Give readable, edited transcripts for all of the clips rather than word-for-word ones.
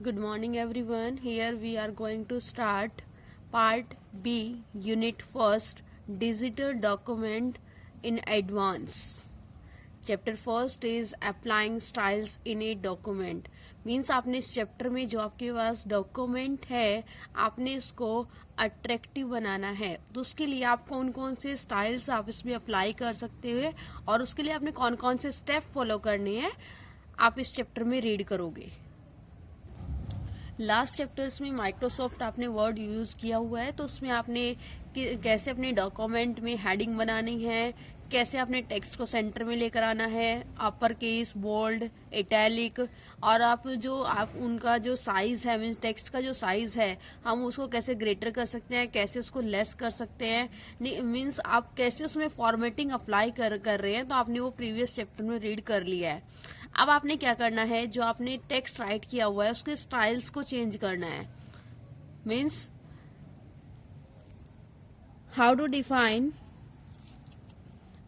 Good morning everyone. Here we are going to start part B, unit first, digital document in advance. Chapter first is applying styles in a document. Means आपने इस chapter में जो आपके पास document है आपने उसको attractive बनाना है, तो उसके लिए आप कौन कौन से स्टाइल्स आप इसमें अप्लाई कर सकते हैं और उसके लिए आपने कौन कौन से स्टेप फॉलो करने हैं आप इस चैप्टर में रीड करोगे। लास्ट चैप्टर्स में माइक्रोसॉफ्ट आपने वर्ड यूज किया हुआ है, तो उसमें आपने कैसे अपने डॉक्यूमेंट में हेडिंग बनानी है, कैसे अपने टेक्स्ट को सेंटर में लेकर आना है, अपर केस, बोल्ड, इटैलिक, और आप उनका जो साइज है मीन्स टेक्स्ट का जो साइज है हम उसको कैसे ग्रेटर कर सकते हैं, कैसे उसको लेस कर सकते हैं, मीन्स आप कैसे उसमें फॉर्मेटिंग अप्लाई कर रहे हैं, तो आपने वो प्रीवियस चैप्टर में रीड कर लिया है। अब आपने क्या करना है, जो आपने टेक्स्ट राइट किया हुआ है उसके स्टाइल्स को चेंज करना है। Means how to define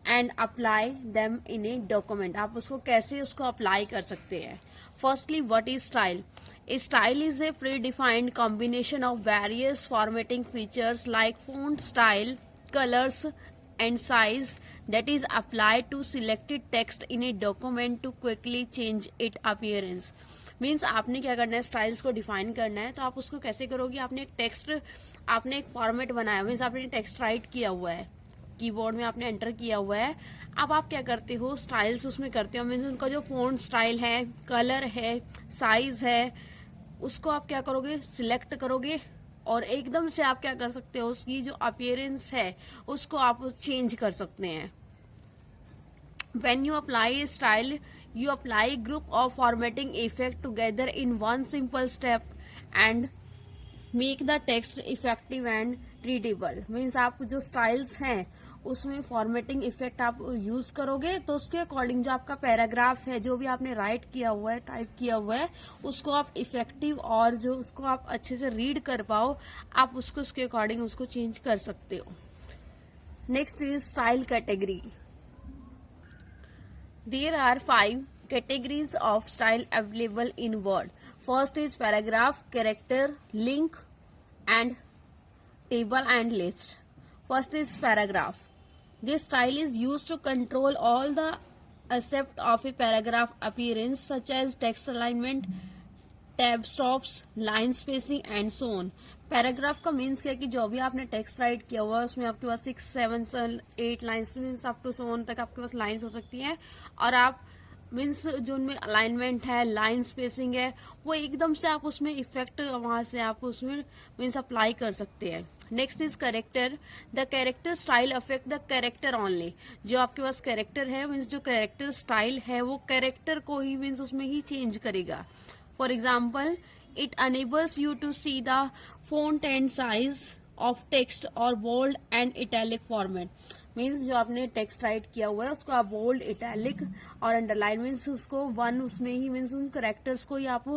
and apply them in a document, आप उसको कैसे उसको अप्लाई कर सकते हैं। Firstly, what is style? A style is a predefined combination of various formatting features like font style, colours and size that is applied to selected text in a document to quickly change its appearance. Means आपने क्या करना है, styles को define करना है, तो आप उसको कैसे करोगे, आपने एक टेक्स्ट, आपने एक फॉर्मेट बनाया, मीन्स आपने टेक्स्ट राइट किया हुआ है, कीबोर्ड में आपने एंटर किया हुआ है। अब आप क्या करते हो, स्टाइल्स उसमें करते हो, मीन्स उनका जो फॉन्ट स्टाइल है, कलर है, साइज है, उसको आप क्या करोगे, सिलेक्ट करोगे और एकदम से आप क्या कर सकते हो, उसकी जो अपीयरेंस है उसको आप चेंज कर सकते हैं। When you apply A style you apply group of formatting effect together in one simple step and make the text effective and readable. Means आप जो स्टाइल्स हैं उसमें फॉर्मेटिंग इफेक्ट आप यूज करोगे, तो उसके अकॉर्डिंग जो आपका पैराग्राफ है, जो भी आपने राइट किया हुआ है, टाइप किया हुआ है, उसको आप इफेक्टिव और जो उसको आप अच्छे से रीड कर पाओ, आप उसको उसके अकॉर्डिंग उसको चेंज कर सकते हो। Next is style category. There are 5 categories of style available in Word. First is paragraph, character, link, and table and list. First is paragraph. This style is used to control all the aspects of a paragraph appearance such as text alignment, tab stops, line spacing and so on. Paragraph का means क्या है कि जो भी आपने text write किया हुआ है उसमें आपके पास 6, 7, 8 lines means up to so on तक आपके पास लाइन्स हो सकती हैं, और आप मीन्स जो उनमें अलाइनमेंट है, लाइन स्पेसिंग है, वो एकदम से आप उसमें इफेक्ट वहां से आप उसमें मीन्स अप्लाई कर सकते हैं। Next is character. The character style affect the character only. जो आपके पास कैरेक्टर है मीन्स जो कैरेक्टर स्टाइल है वो कैरेक्टर को ही मीन्स उसमें ही चेंज करेगा। For example, it enables you to see the font and size of text और bold and italic format. Means जो आपने टेक्स्ट राइट किया हुआ है उसको आप बोल्ड, इटैलिक और अंडरलाइन मीन्स उसको वन उसमें ही मीन्स उन करेक्टर्स को ही आप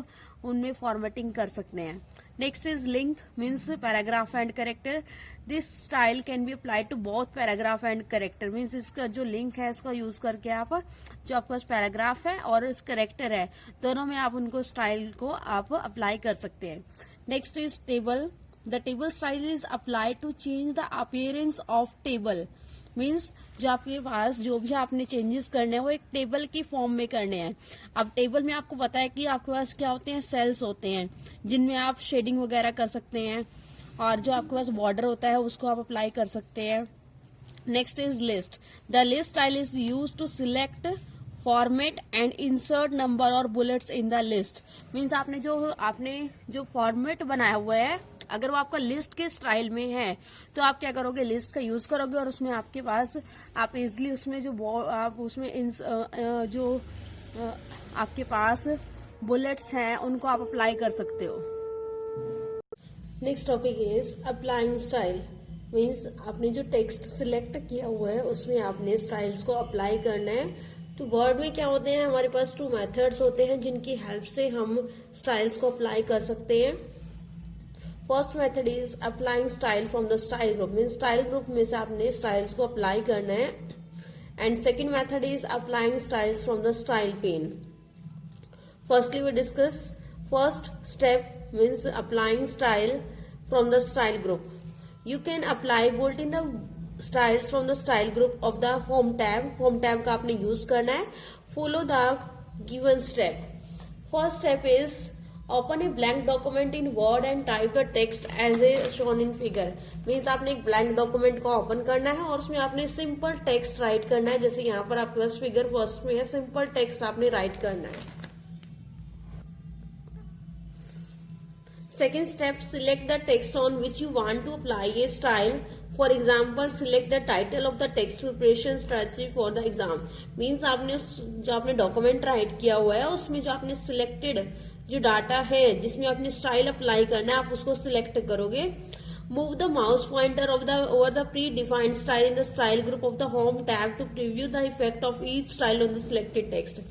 उनमें फॉर्मेटिंग कर सकते हैं। Next is link means paragraph and character. This style can be applied to both paragraph and character. Means इसका जो लिंक है इसका यूज करके आप जो आपके पास पैराग्राफ है और इस करेक्टर है दोनों में आप उनको स्टाइल को आप अप्लाई कर सकते हैं। Next is table. The table style is applied to change the appearance of table. Means जो आपके पास जो भी आपने चेंजेस करने हैं वो एक टेबल की फॉर्म में करने हैं। अब टेबल में आपको पता है कि आपके पास क्या होते हैं, सेल्स होते हैं जिनमें आप शेडिंग वगैरह कर सकते हैं, और जो आपके पास बॉर्डर होता है उसको आप अप्लाई कर सकते हैं। Next is list. The list style is use to select, format and insert number और bullets in the list. Means आपने जो फॉर्मेट बनाया हुआ है अगर वो आपका लिस्ट के स्टाइल में है तो आप क्या करोगे, लिस्ट का यूज करोगे और उसमें आपके पास आप इजिली उसमें आप उसमें जो आपके पास बुलेट्स हैं उनको आप अप्लाई कर सकते हो। Next topic is applying style. Means आपने जो टेक्स्ट सिलेक्ट किया हुआ है उसमें आपने स्टाइल्स को अप्लाई करना है। तो वर्ड में क्या होते हैं, हमारे पास 2 मेथड्स होते हैं जिनकी हेल्प से हम स्टाइल्स को अप्लाई कर सकते हैं। First method is applying style from the style group. Means style group में से आपने स्टाइल्स को अप्लाई करना है। And second method is applying styles from the style pane. Firstly we discuss First step means applying style from the style group. You can apply bolt in the styles from the style group of the home tab. Home tab का आपने use करना है. Follow the given step. First step is open a blank document in Word and type the text as a shown in figure. Means आपने एक blank document को open करना है और उसमें आपने simple text write करना है. जैसे यहाँ पर आपके पास figure first में है, simple text आपने write करना है. Second step, select the text on which you want to apply a style. For example, select the title of the text preparation strategy for the exam. Means आपने जो आपने document right किया हुआ है उसमें जो आपने सिलेक्टेड जो डाटा है जिसमें आपने स्टाइल अप्लाई करना है आप उसको सिलेक्ट करोगे. Move the mouse pointer over the pre-defined style in the style group of the home tab to preview the effect of each style on the selected text.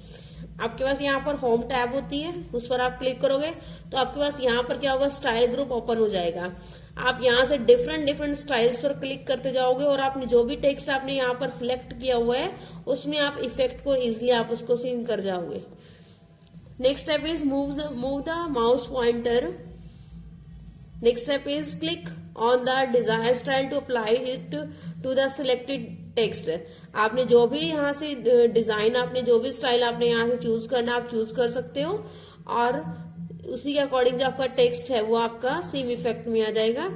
आपके पास यहाँ पर होम टैब होती है, उस पर आप क्लिक करोगे तो आपके पास यहाँ पर क्या होगा, स्टाइल ग्रुप ओपन हो जाएगा. आप यहाँ से डिफरेंट स्टाइल्स पर क्लिक करते जाओगे और आपने जो भी टेक्स्ट आपने यहाँ पर सिलेक्ट किया हुआ है उसमें आप इफेक्ट को इजिली आप उसको सीन कर जाओगे. Next step is move the mouse pointer. Next step is click on the desire style to apply it to the selected text. आपने जो भी यहाँ से डिजाइन आपने जो भी स्टाइल आपने यहाँ से चूज करना आप चूज कर सकते हो और उसी के अकॉर्डिंग जो आपका टेक्स्ट है वो आपका सेम इफेक्ट में आ जाएगा.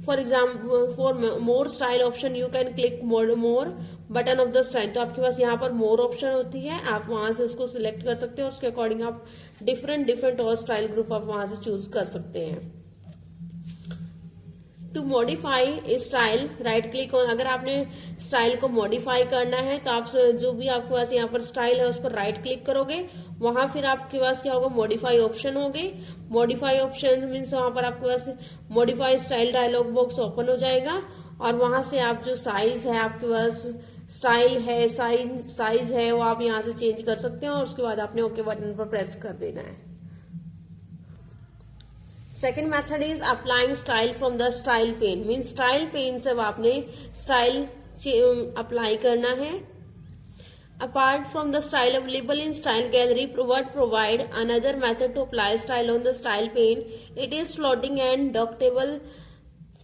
For example for more style option you can click more button of the style. तो आपके पास यहाँ पर मोर ऑप्शन होती है, आप वहां से उसको सिलेक्ट कर सकते हो. उसके अकॉर्डिंग आप डिफरेंट और स्टाइल ग्रुप आप वहां से चूज कर सकते हैं. To modify a style right click on. अगर आपने स्टाइल को मॉडिफाई करना है तो आप जो भी आपके पास यहाँ पर स्टाइल है उस पर राइट क्लिक करोगे. वहां फिर आपके पास क्या होगा, मॉडिफाई ऑप्शन होंगे. मॉडिफाई ऑप्शन मीन्स वहां पर आपके पास modify style dialog box open हो जाएगा और वहां से आप जो साइज है आपके पास स्टाइल है साइज है वो आप यहाँ से चेंज कर सकते हो और उसके बाद आपने ओके बटन पर प्रेस कर देना है. Second method is applying style from the style pane. Mean style pane से आपने स्टाइल अप्लाई करना है. Apart from the style available in style gallery provide another method to apply style on the style pane. It is floating and dockable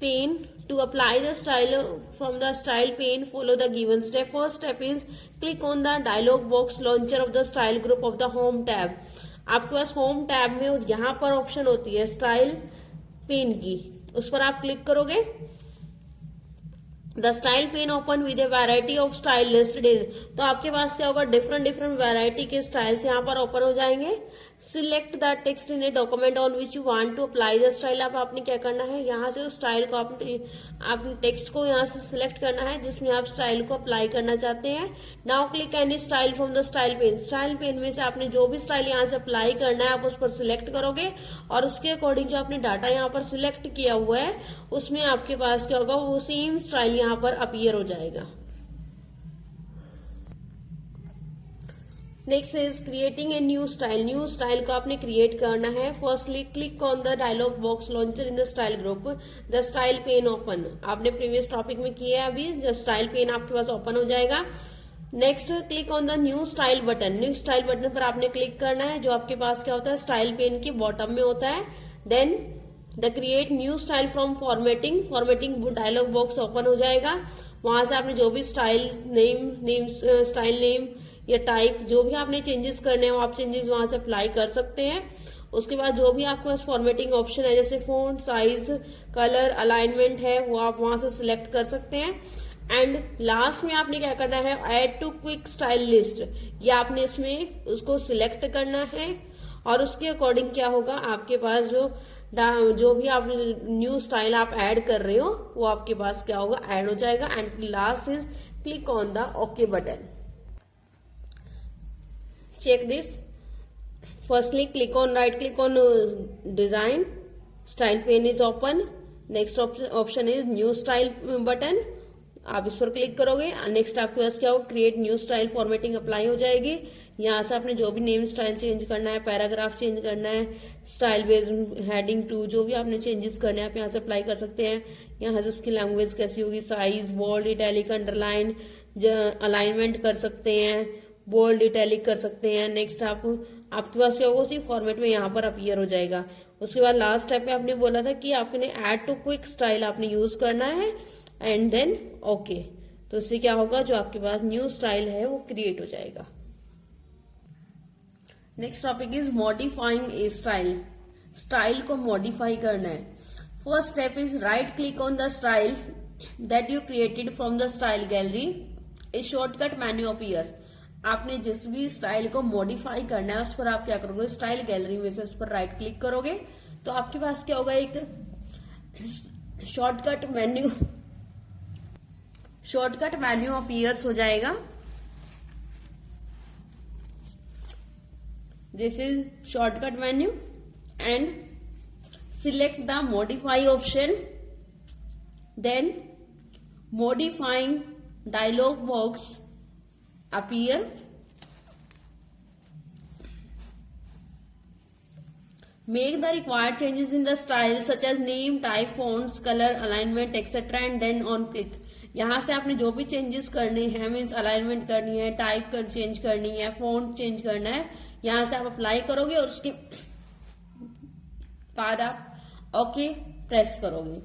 pane. To apply the style from the style pane, follow the given step. First step is click on the dialog box launcher of the style group of the home tab. आपके पास home tab में और यहाँ पर option होती है style pen की, उस पर आप क्लिक करोगे. The style pane open with a variety of style listed in. तो आपके पास क्या होगा, डिफरेंट वैरायटी के स्टाइल्स यहाँ पर ओपन हो जाएंगे. Select the text in a document on which you want to apply the style. अब आपने क्या करना है, यहाँ से उस स्टाइल को आपने टेक्स्ट को यहाँ से सिलेक्ट करना है जिसमें आप स्टाइल को अप्लाई करना चाहते हैं. Now click any style from the style pane. Style pane में से आपने जो भी स्टाइल यहाँ से अप्लाई करना है आप उस पर सिलेक्ट करोगे और उसके अकॉर्डिंग जो आपने डाटा यहाँ पर सिलेक्ट किया हुआ है उसमें आपके पास क्या होगा, वो सेम स्टाइल यहाँ पर अपीयर हो जाएगा. Next is creating a new style. New style को आपने क्रिएट करना है. Firstly click on the dialog box launcher in the style group. The style pane open. आपने प्रीवियस टॉपिक में किया है, अभी जो स्टाइल पेन आपके पास ओपन हो जाएगा. Next click on the new style button. New style button पर आपने क्लिक करना है जो आपके पास क्या होता है, स्टाइल पेन के बॉटम में होता है. Then the create new style from formatting dialog box open हो जाएगा. वहां से आपने जो भी स्टाइल नेम या टाइप जो भी आपने चेंजेस करने हैं वो आप चेंजेस वहां से अप्लाई कर सकते हैं. उसके बाद जो भी आपके पास फॉर्मेटिंग ऑप्शन है जैसे फोंट साइज कलर अलाइनमेंट है वो आप वहां से सिलेक्ट कर सकते हैं. एंड लास्ट में आपने क्या करना है, add to quick style list. ये आपने इसमें उसको सिलेक्ट करना है और उसके अकॉर्डिंग क्या होगा, आपके पास जो भी आप न्यू स्टाइल आप ऐड कर रहे हो वो आपके पास क्या होगा, ऐड हो जाएगा. And last is click on the okay button. Check this. Firstly, right click on design. Style pane is open. Next option is new style button. आप इस पर क्लिक करोगे. नेक्स्ट आपके पास क्या होगा, create new style formatting apply हो जाएगी. यहाँ से आपने जो भी नेम स्टाइल चेंज करना है, पैराग्राफ चेंज करना है, स्टाइल बेस्ड हेडिंग टू जो भी आपने चेंजेस करने हैं आप यहाँ से अप्लाई कर सकते हैं. यहाँ से इसकी लैंग्वेज कैसी होगी, size bold italic underline alignment कर सकते हैं. बोल्ड इटैलिक कर सकते हैं। नेक्स्ट आपके पास क्या होगा, उसी फॉर्मेट में यहाँ पर अपीयर हो जाएगा। उसके बाद लास्ट स्टेप में आपने बोला था कि आपने ऐड टू क्विक स्टाइल आपने यूज करना है एंड देन ओके। तो इससे क्या होगा, जो आपके पास न्यू स्टाइल है वो क्रिएट हो जाएगा। Next topic is modifying A style. Style को मॉडिफाई करना है। First step is right click on the style that you created from the style gallery. A shortcut menu appear. आपने जिस भी स्टाइल को मॉडिफाई करना है उस पर आप क्या करोगे, स्टाइल गैलरी में से उस पर राइट क्लिक करोगे तो आपके पास क्या होगा, एक शॉर्टकट मेन्यू अपीयर्स हो जाएगा। This is shortcut menu and select the modify option, then modifying dialog box appear. Make the required changes in the style such as name, type, fonts, color, alignment, etc. and then on click. यहाँ से आपने जो भी changes करने हैं, means alignment करनी है, type कर चेंज करनी है, फॉन्ट चेंज करना है, यहाँ से आप अप्लाई करोगे और उसके बाद आप ओके प्रेस करोगे।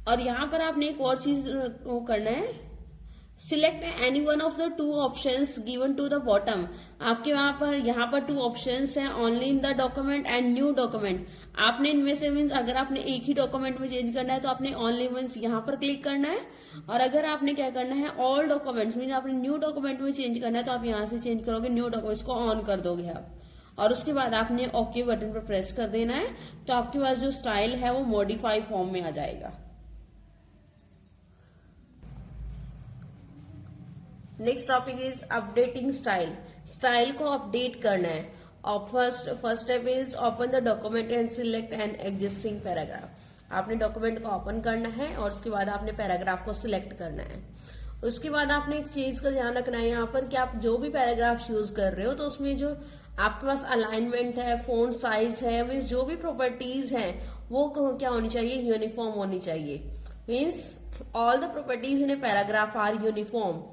और यहाँ पर आपने एक और चीज करना है, select any one of the two options given to the bottom. आपके वहां पर यहाँ पर टू ऑप्शंस हैं, only in the document and new document. आपने इनमें से मीन्स अगर आपने एक ही डॉक्यूमेंट में चेंज करना है तो आपने ओनली मीन्स यहाँ पर क्लिक करना है, और अगर आपने क्या करना है ऑल डॉक्यूमेंट्स मीन्स आपने न्यू डॉक्यूमेंट में चेंज करना है तो आप यहाँ से चेंज करोगे, न्यू डॉक्यूमेंट्स को ऑन कर दोगे आप, और उसके बाद आपने ओके बटन पर प्रेस कर देना है। तो आपके पास जो स्टाइल है वो मॉडिफाई फॉर्म में आ जाएगा। Next topic is updating style. Style को अपडेट करना है। और first step is open the document and select an existing paragraph. आपने डॉक्यूमेंट को ओपन करना है और उसके बाद आपने पैराग्राफ को सिलेक्ट करना है। उसके बाद आपने एक चीज का ध्यान रखना है यहाँ पर कि आप जो भी पैराग्राफ यूज कर रहे हो तो उसमें जो आपके पास अलाइनमेंट है, फोंट साइज है, मीन्स जो भी प्रॉपर्टीज हैं वो क्या होनी चाहिए, यूनिफॉर्म होनी चाहिए। Means all the properties in a paragraph are uniform.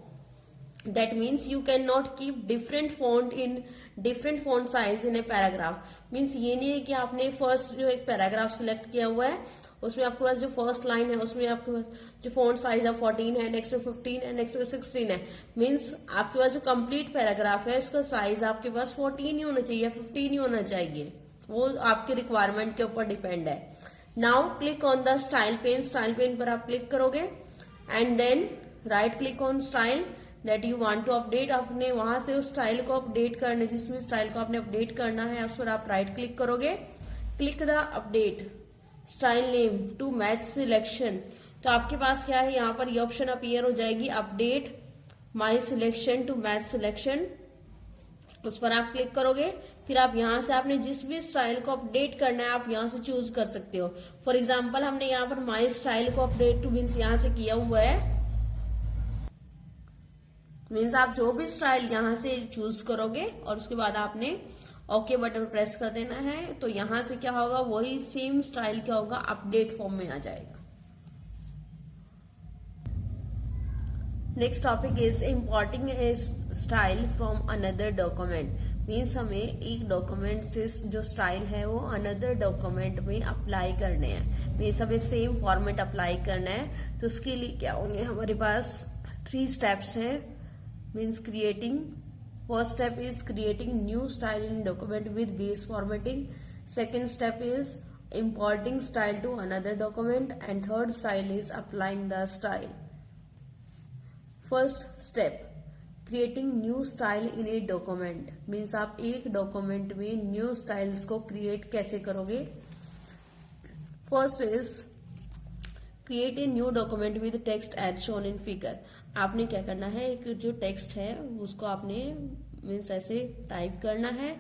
That means you cannot keep different font size in a paragraph. Means ये नहीं है कि आपने फर्स्ट जो एक पैराग्राफ सिलेक्ट किया हुआ है उसमें आपके पास जो फर्स्ट लाइन है उसमें आपके पास जो फॉन्ट साइज है 14 है, नेक्स्ट में 15 है, नेक्स्ट में 16 है। मीन्स आपके पास जो कंप्लीट पैराग्राफ है उसका साइज आपके पास 14 ही होना चाहिए, 15 ही होना चाहिए, वो आपके रिक्वायरमेंट के ऊपर डिपेंड है। Now click on the style pane. Style pane पर आप क्लिक करोगे and then right click on style that you want to update. आपने वहां से उस स्टाइल को अपडेट करना, जिसमें स्टाइल को आपने अपडेट करना है उस पर आप राइट क्लिक करोगे। Click the update style name to match selection. तो आपके पास क्या है, यहाँ पर ये ऑप्शन अपीयर हो जाएगी, update my selection to match selection. उस पर आप क्लिक करोगे, फिर आप यहाँ से आपने जिस भी स्टाइल को अपडेट करना है आप यहाँ से चूज कर सकते हो। फॉर एग्जाम्पल हमने यहाँ पर माई स्टाइल को अपडेट टू मीन्स यहाँ से किया हुआ है। मीन्स आप जो भी स्टाइल यहाँ से चूज करोगे और उसके बाद आपने ओके बटन प्रेस कर देना है, तो यहाँ से क्या होगा, वही सेम स्टाइल क्या होगा, अपडेट फॉर्म में आ जाएगा। Next topic is importing A style from another document. Means हमें एक डॉक्यूमेंट से जो स्टाइल है वो अनदर डॉक्यूमेंट में अप्लाई करने हैं। मीन्स हमें सेम फॉर्मेट अप्लाई करना है, तो उसके लिए क्या होंगे, हमारे पास 3 स्टेप्स हैं। Means creating, first step is creating new style in document with base formatting. Second step is importing style to another document, and third style is applying the style. First step, creating new style in a document means आप एक document में new styles को create कैसे करोगे। First is create a new document with text as shown in figure. आपने क्या करना है, एक जो टेक्स्ट है उसको आपने मीन्स ऐसे टाइप करना है।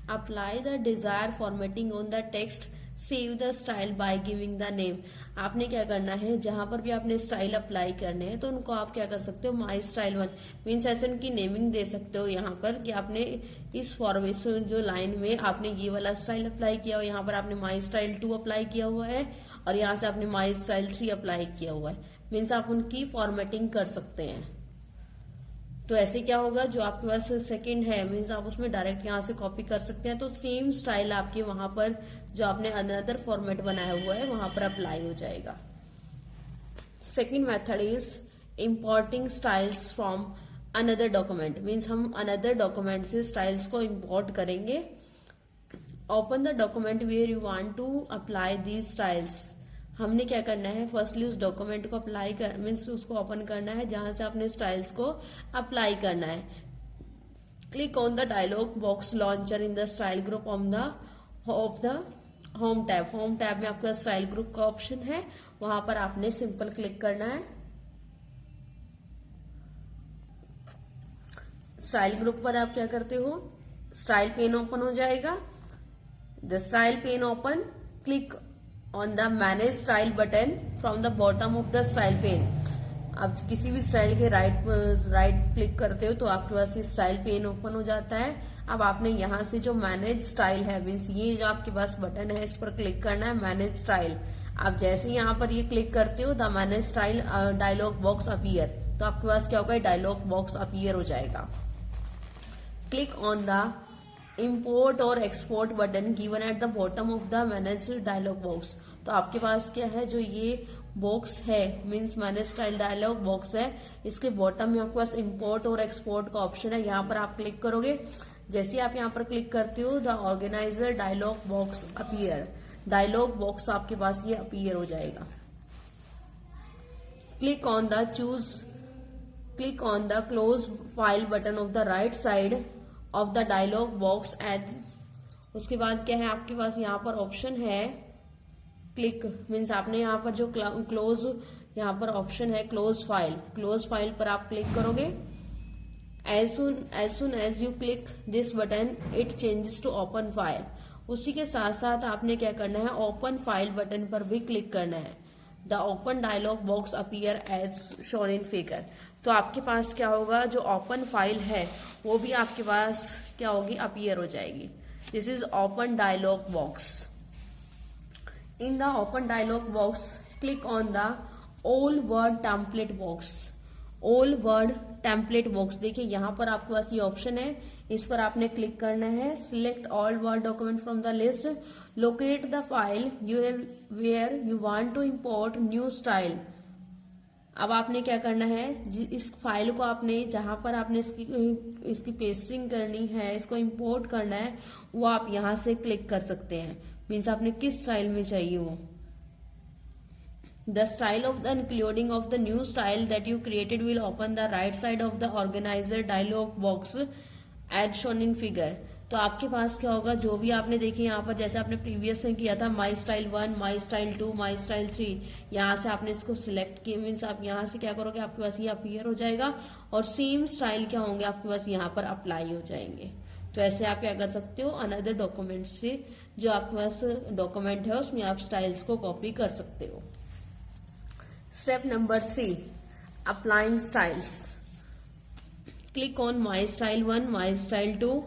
Apply the desire formatting on the text, save the style by giving the name. आपने क्या करना है, जहां पर भी आपने स्टाइल अप्लाई करने हैं तो उनको आप क्या कर सकते हो, माई स्टाइल 1 मीन्स ऐसे उनकी नेमिंग दे सकते हो यहाँ पर कि आपने इस फॉर्मेशन जो लाइन में आपने ये वाला स्टाइल अप्लाई किया हो, यहाँ पर आपने माई स्टाइल 2 अप्लाई किया हुआ है और यहाँ से आपने माई स्टाइल 3 अप्लाई किया हुआ है। मीन्स आप उनकी फॉर्मेटिंग कर सकते हैं। तो ऐसे क्या होगा, जो आपके पास सेकंड है मीन्स आप उसमें डायरेक्ट यहाँ से कॉपी कर सकते हैं, तो सेम स्टाइल आपके वहां पर जो आपने अनदर फॉर्मेट बनाया हुआ है वहां पर अप्लाई हो जाएगा। Second method is importing styles from another document, means हम अनदर डॉक्यूमेंट से स्टाइल्स को इंपोर्ट करेंगे। Open the document where you want to apply these styles. हमने क्या करना है, फर्स्टली उस डॉक्यूमेंट को अप्लाई कर मीन्स उसको ओपन करना है जहां से आपने स्टाइल्स को अप्लाई करना है। Click on the dialog box launcher in the style group of the home tab. Home tab में आपका स्टाइल ग्रुप का ऑप्शन है, वहां पर आपने सिंपल क्लिक करना है। स्टाइल ग्रुप पर आप क्या करते हो, स्टाइल पेन ओपन हो जाएगा। The style pane open, click on the manage style button from the bottom of the style pane. अब किसी भी स्टाइल के राइट क्लिक करते हो तो आपके पास ये स्टाइल पेन ओपन हो जाता है। अब आपने यहाँ से जो मैनेज स्टाइल है मीन्स ये जो आपके पास बटन है इस पर क्लिक करना है, मैनेज स्टाइल। आप जैसे यहाँ पर ये क्लिक करते हो the manage style dialog box appear, तो आपके पास क्या होगा, डायलॉग बॉक्स अपीयर हो जाएगा। क्लिक ऑन द import और export button given at the bottom of the manage dialog box. तो आपके पास क्या है, जो ये बॉक्स है means manage style dialog box है, इसके बॉटम में आपके पास इंपोर्ट और एक्सपोर्ट का ऑप्शन है, यहाँ पर आप क्लिक करोगे। जैसे ही आप यहाँ पर क्लिक करते हो the organiser dialog box appear, dialog box आपके पास ये अपीयर हो जाएगा। Click on the close file button of the right side of the dialog box at. उसके बाद क्या है, आपके पास यहाँ पर ऑप्शन है क्लिक मीन्स आपने यहाँ पर जो क्लोज यहाँ पर ऑप्शन है क्लोज फाइल पर आप क्लिक करोगे। As soon as you click this button it changes to open file. उसी के साथ साथ आपने क्या करना है, ओपन फाइल बटन पर भी क्लिक करना है। The open dialog box appear as shown in figure. तो आपके पास क्या होगा, जो ओपन फाइल है वो भी आपके पास क्या होगी, अपीयर हो जाएगी। This is open dialog box. In the open dialog box click on the all word template box. All word template box, देखिए यहाँ पर आपके पास ये ऑप्शन है, इस पर आपने क्लिक करना है। Select all word document from the list, locate the file where you want to import new style. अब आपने क्या करना है, इस फाइल को आपने जहां पर आपने इसकी पेस्टिंग करनी है, इसको इंपोर्ट करना है, वो आप यहां से क्लिक कर सकते हैं। मीन्स आपने किस स्टाइल में चाहिए वो। The style of the including of the new style that you created will open the right side of the organiser dialog box as shown in figure. तो आपके पास क्या होगा, जो भी आपने देखी यहाँ पर जैसे आपने प्रीवियस में किया था my style 1, my style 2, my style 3, यहाँ से आपने इसको सिलेक्ट किया मीन्स आप यहाँ से क्या करोगे, आपके पास ये अपीयर हो जाएगा और सेम स्टाइल क्या होंगे आपके पास यहाँ पर अप्लाई हो जाएंगे। तो ऐसे आप क्या कर सकते हो, अनदर डॉक्यूमेंट से जो आपके पास डॉक्यूमेंट है उसमें आप स्टाइल्स को कॉपी कर सकते हो। Step number 3, applying styles. Click on my style 1, my style 2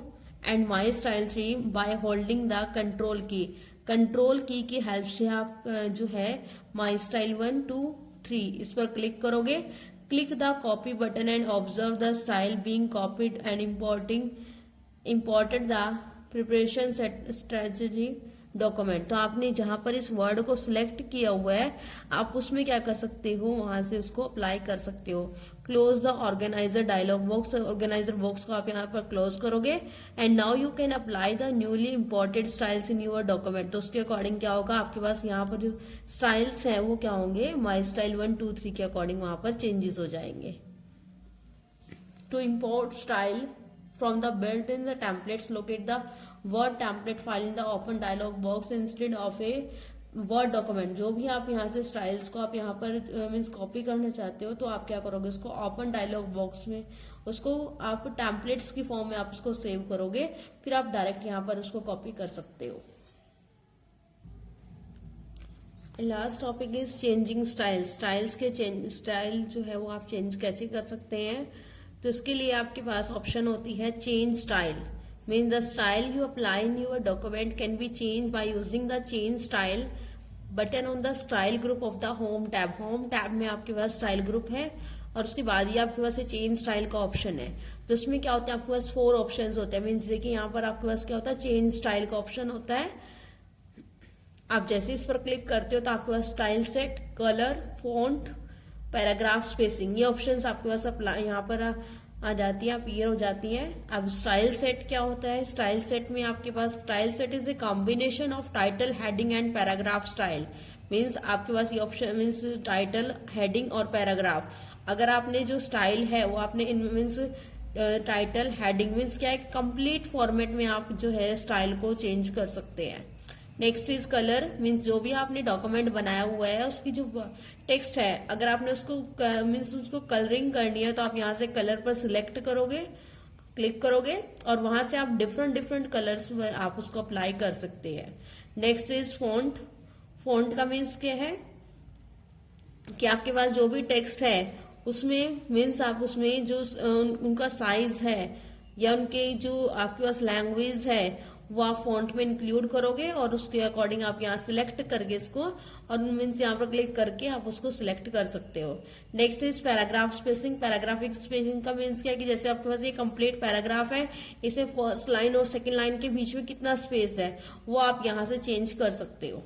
and my style 3 by holding the control की। कंट्रोल की हेल्प से आप जो है माई स्टाइल 1, 2, 3 इस पर क्लिक करोगे। Click the copy button and observe the style being copied and imported the preparation strategy document. तो आपने जहां पर इस वर्ड को सिलेक्ट किया हुआ है आप उसमें क्या कर सकते हो, वहां से उसको अप्लाई कर सकते हो। Close the organiser dialog box, organiser box को आप यहाँ पर क्लोज करोगे and now you can apply the newly imported styles in your document. तो उसके अकॉर्डिंग क्या होगा, आपके पास यहाँ पर जो स्टाइल्स हैं वो क्या होंगे, माई स्टाइल 1, 2, 3 के अकॉर्डिंग वहां पर चेंजेस हो जाएंगे। To import style from the built-in the templates, locate the word template file in the open dialog box instead of a word document। जो भी आप यहाँ से स्टाइल्स को आप यहाँ पर मीन्स कॉपी करना चाहते हो तो आप क्या करोगे, उसको ओपन डायलॉग बॉक्स में उसको आप टेम्पलेट्स की फॉर्म में आप उसको सेव करोगे, फिर आप डायरेक्ट यहाँ पर उसको कॉपी कर सकते हो। Last topic is changing style. Styles के स्टाइल जो है वो आप चेंज कैसे कर सकते हैं, तो इसके लिए आपके पास ऑप्शन होती है change style. Mean the style you apply in your document can be change by using the change style button on the style group of the home tab. Home tab में आपके पास स्टाइल ग्रुप है और उसके बाद ही आपके पास change style का option है। तो इसमें क्या होता है, आपके पास 4 ऑप्शंस होते हैं। मीन्स देखिए यहाँ पर आपके पास क्या होता है, चेंज स्टाइल का ऑप्शन होता है। आप जैसे इस पर क्लिक करते हो तो आपके पास style set, colour, font, paragraph spacing, ये ऑप्शंस आपके पास अप्लाई यहाँ पर आ जाती है, अपीयर हो जाती है। अब स्टाइल सेट क्या होता है, स्टाइल सेट में आपके पास style set is a combination of title, heading and paragraph style. Means आपके पास ये ऑप्शन मीन्स टाइटल, हेडिंग और पैराग्राफ। अगर आपने जो स्टाइल है वो आपने मीन्स टाइटल, हेडिंग मीन्स क्या है, कंप्लीट फॉर्मेट में आप जो है स्टाइल को चेंज कर सकते हैं। नेक्स्ट इज कलर, मीन्स जो भी आपने डॉक्यूमेंट बनाया हुआ है उसकी जो टेक्स्ट है, अगर आपने उसको मीन्स उसको कलरिंग करनी है तो आप यहाँ से कलर पर सिलेक्ट करोगे, क्लिक करोगे और वहां से आप डिफरेंट डिफरेंट कलर्स में आप उसको अप्लाई कर सकते हैं। Next is font. फॉन्ट का मीन्स क्या है कि आपके पास जो भी टेक्स्ट है उसमें मीन्स आप उसमें जो उनका साइज है या उनके जो आपके पास लैंग्वेज है वो आप फॉन्ट में इंक्लूड करोगे और उसके अकॉर्डिंग आप यहाँ सिलेक्ट करके इसको और मीन्स यहाँ पर क्लिक करके आप उसको सिलेक्ट कर सकते हो। Next is paragraph spacing. Paragraphic spacing का मीन्स क्या है कि जैसे आपके पास ये कंप्लीट पैराग्राफ है, इसे फर्स्ट लाइन और सेकंड लाइन के बीच में कितना स्पेस है वो आप यहाँ से चेंज कर सकते हो।